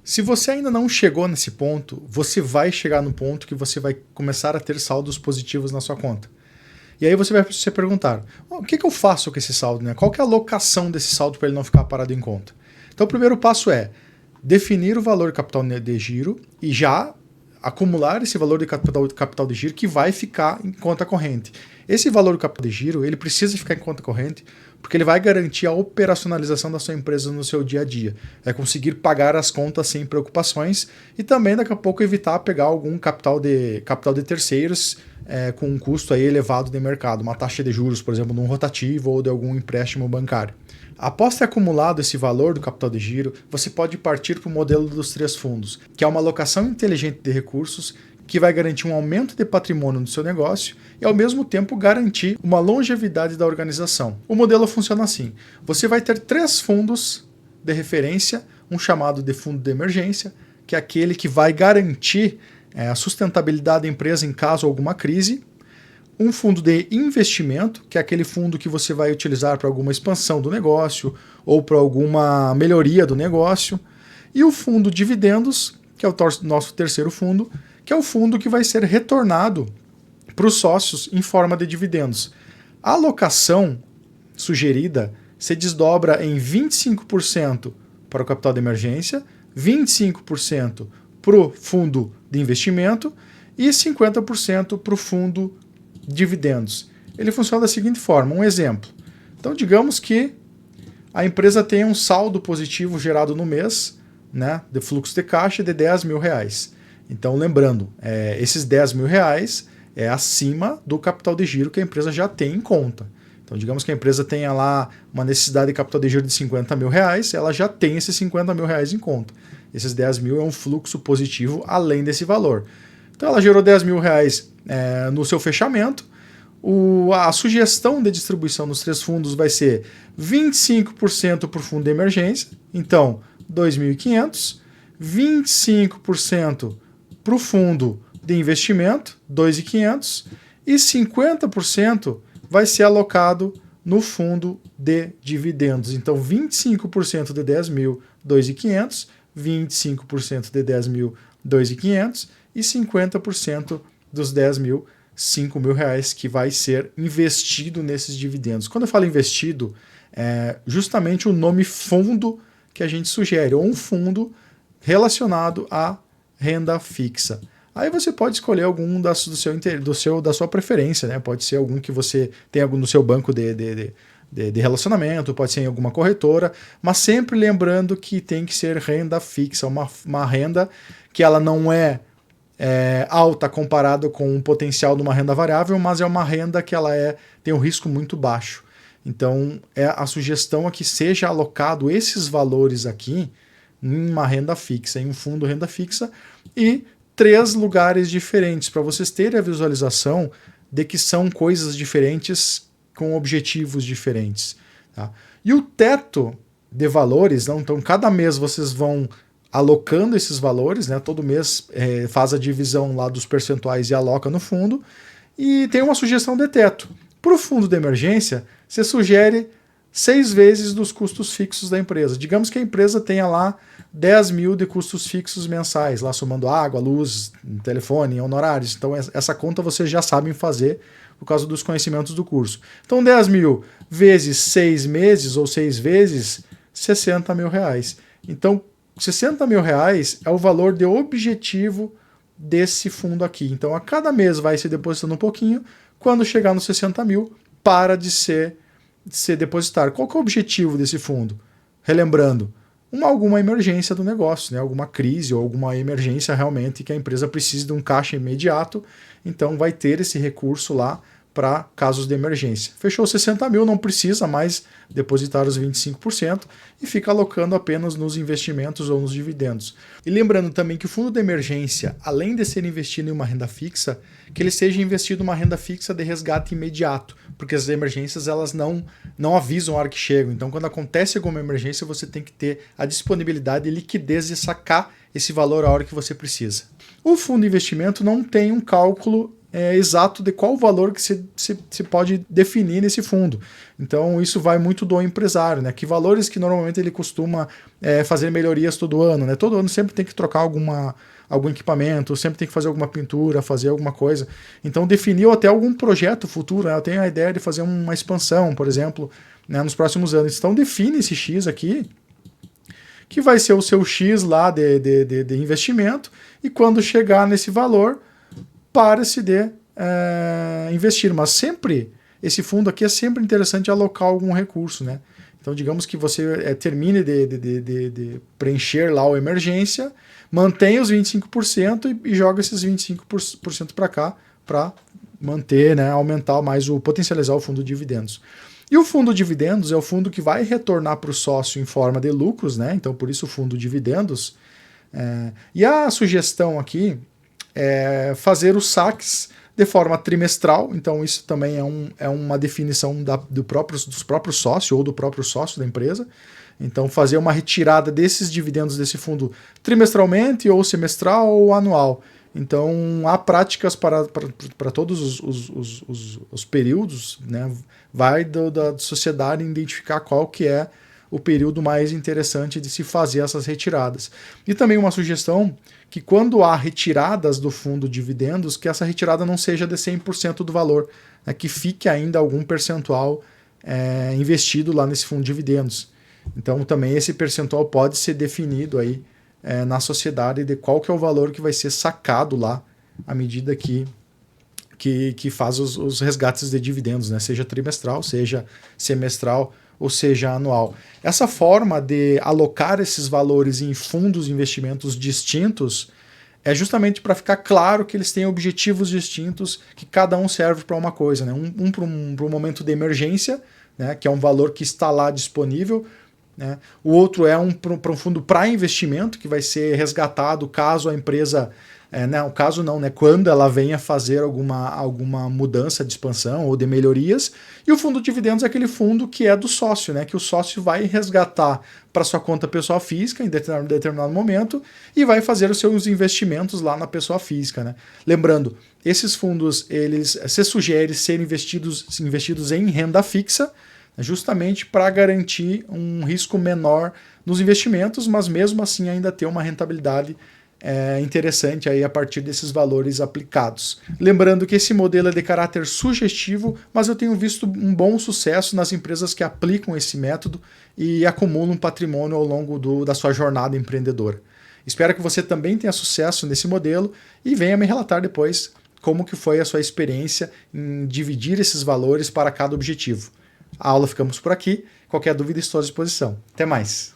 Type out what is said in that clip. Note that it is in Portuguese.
Se você ainda não chegou nesse ponto, você vai chegar no ponto que você vai começar a ter saldos positivos na sua conta. E aí você vai se perguntar, o que eu faço com esse saldo? Né? Qual que é a alocação desse saldo para ele não ficar parado em conta? Então o primeiro passo é definir o valor de capital de giro e já acumular esse valor de capital de giro que vai ficar em conta corrente. Esse valor do capital de giro ele precisa ficar em conta corrente porque ele vai garantir a operacionalização da sua empresa no seu dia a dia. É conseguir pagar as contas sem preocupações e também daqui a pouco evitar pegar algum capital de terceiros com um custo aí elevado de mercado, uma taxa de juros, por exemplo, num rotativo ou de algum empréstimo bancário. Após ter acumulado esse valor do capital de giro, você pode partir para o modelo dos 3 fundos, que é uma alocação inteligente de recursos que vai garantir um aumento de patrimônio no seu negócio e, ao mesmo tempo, garantir uma longevidade da organização. O modelo funciona assim. Você vai ter 3 fundos de referência, um chamado de fundo de emergência, que é aquele que vai garantir a sustentabilidade da empresa em caso de alguma crise, um fundo de investimento, que é aquele fundo que você vai utilizar para alguma expansão do negócio ou para alguma melhoria do negócio, e o fundo dividendos, que é o nosso terceiro fundo, que é o fundo que vai ser retornado para os sócios em forma de dividendos. A alocação sugerida se desdobra em 25% para o capital de emergência, 25% para o fundo de investimento e 50% para o fundo dividendos. Ele funciona da seguinte forma, um exemplo. Então, digamos que a empresa tem um saldo positivo gerado no mês, né, de fluxo de caixa de R$10.000. Então, lembrando, esses R$10.000 é acima do capital de giro que a empresa já tem em conta. Então, digamos que a empresa tenha lá uma necessidade de capital de giro de R$50.000, ela já tem esses R$50.000 em conta. Esses 10 mil é um fluxo positivo além desse valor. Então, ela gerou R$10.000 no seu fechamento. A sugestão de distribuição nos 3 fundos vai ser 25% para o fundo de emergência, então R$2.500, 25% para o fundo de investimento, R$2.500, e 50% vai ser alocado no fundo de dividendos. Então, 25% de 10 mil, R$2.500, 25% de 10 mil, R$2.500 e 50% dos 10 mil, R$5.000 que vai ser investido nesses dividendos. Quando eu falo investido, é justamente o nome fundo que a gente sugere, ou um fundo relacionado à renda fixa. Aí você pode escolher algum da sua preferência, né? Pode ser algum que você tem algum no seu banco de relacionamento, pode ser em alguma corretora, mas sempre lembrando que tem que ser renda fixa, uma renda que ela não é alta comparado com o potencial de uma renda variável, mas é uma renda que ela tem um risco muito baixo. Então, a sugestão é que seja alocado esses valores aqui em uma renda fixa, em um fundo renda fixa, e 3 lugares diferentes, para vocês terem a visualização de que são coisas diferentes com objetivos diferentes. Tá? E o teto de valores, então cada mês vocês vão alocando esses valores, né? Todo mês faz a divisão lá dos percentuais e aloca no fundo, e tem uma sugestão de teto. Para o fundo de emergência, você sugere 6 vezes dos custos fixos da empresa. Digamos que a empresa tenha lá 10 mil de custos fixos mensais, lá somando água, luz, telefone, honorários. Então essa conta vocês já sabem fazer por causa dos conhecimentos do curso. Então 10 mil vezes 6 meses ou 6 vezes R$60.000. Então R$60.000 é o valor de objetivo desse fundo aqui. Então a cada mês vai se depositando um pouquinho. Quando chegar nos 60 mil, para de ser depositar. Qual que é o objetivo desse fundo? Relembrando, alguma emergência do negócio, né? Alguma crise ou alguma emergência realmente que a empresa precise de um caixa imediato, então vai ter esse recurso lá para casos de emergência. Fechou 60 mil, não precisa mais depositar os 25% e fica alocando apenas nos investimentos ou nos dividendos. E lembrando também que o fundo de emergência, além de ser investido em uma renda fixa, que ele seja investido em uma renda fixa de resgate imediato, porque as emergências elas não avisam a hora que chegam. Então, quando acontece alguma emergência, você tem que ter a disponibilidade e liquidez de sacar esse valor a hora que você precisa. O fundo de investimento não tem um cálculo exato de qual valor que se pode definir nesse fundo. Então isso vai muito do empresário, né? Que valores que normalmente ele costuma fazer melhorias todo ano, né? Todo ano sempre tem que trocar algum equipamento, sempre tem que fazer alguma pintura, fazer alguma coisa. Então definiu até algum projeto futuro, né? Eu tenho a ideia de fazer uma expansão, por exemplo, né, nos próximos anos. Então define esse X aqui, que vai ser o seu X lá de investimento, e quando chegar nesse valor, para-se de investir. Mas sempre, esse fundo aqui é sempre interessante alocar algum recurso, né? Então, digamos que você termine de preencher lá o emergência, mantenha os 25% e joga esses 25% para cá para manter, né, aumentar mais potencializar o fundo de dividendos. E o fundo de dividendos é o fundo que vai retornar para o sócio em forma de lucros, né? Então, por isso o fundo de dividendos. E a sugestão aqui é fazer os saques de forma trimestral. Então, isso também é uma definição dos próprios sócios ou do próprio sócio da empresa. Então, fazer uma retirada desses dividendos desse fundo trimestralmente, ou semestral, ou anual. Então, há práticas para todos os períodos, né? Vai da sociedade identificar qual que é o período mais interessante de se fazer essas retiradas. E também uma sugestão que quando há retiradas do fundo de dividendos, que essa retirada não seja de 100% do valor, né? Que fique ainda algum percentual investido lá nesse fundo de dividendos. Então, também esse percentual pode ser definido aí na sociedade de qual que é o valor que vai ser sacado lá à medida que faz os resgates de dividendos, né? Seja trimestral, seja semestral ou seja anual. Essa forma de alocar esses valores em fundos de investimentos distintos é justamente para ficar claro que eles têm objetivos distintos, que cada um serve para uma coisa, né? Um para um momento de emergência, né? Que é um valor que está lá disponível, né? O outro é para um fundo para investimento, que vai ser resgatado caso a empresa, quando ela venha fazer alguma mudança de expansão ou de melhorias. E o fundo de dividendos é aquele fundo que é do sócio, né? Que o sócio vai resgatar para sua conta pessoa física em determinado momento e vai fazer os seus investimentos lá na pessoa física, né? Lembrando, esses fundos, eles se sugere serem investidos em renda fixa, justamente para garantir um risco menor nos investimentos, mas mesmo assim ainda ter uma rentabilidade interessante aí a partir desses valores aplicados. Lembrando que esse modelo é de caráter sugestivo, mas eu tenho visto um bom sucesso nas empresas que aplicam esse método e acumulam patrimônio ao longo da sua jornada empreendedora. Espero que você também tenha sucesso nesse modelo e venha me relatar depois como que foi a sua experiência em dividir esses valores para cada objetivo. A aula ficamos por aqui. Qualquer dúvida estou à disposição. Até mais!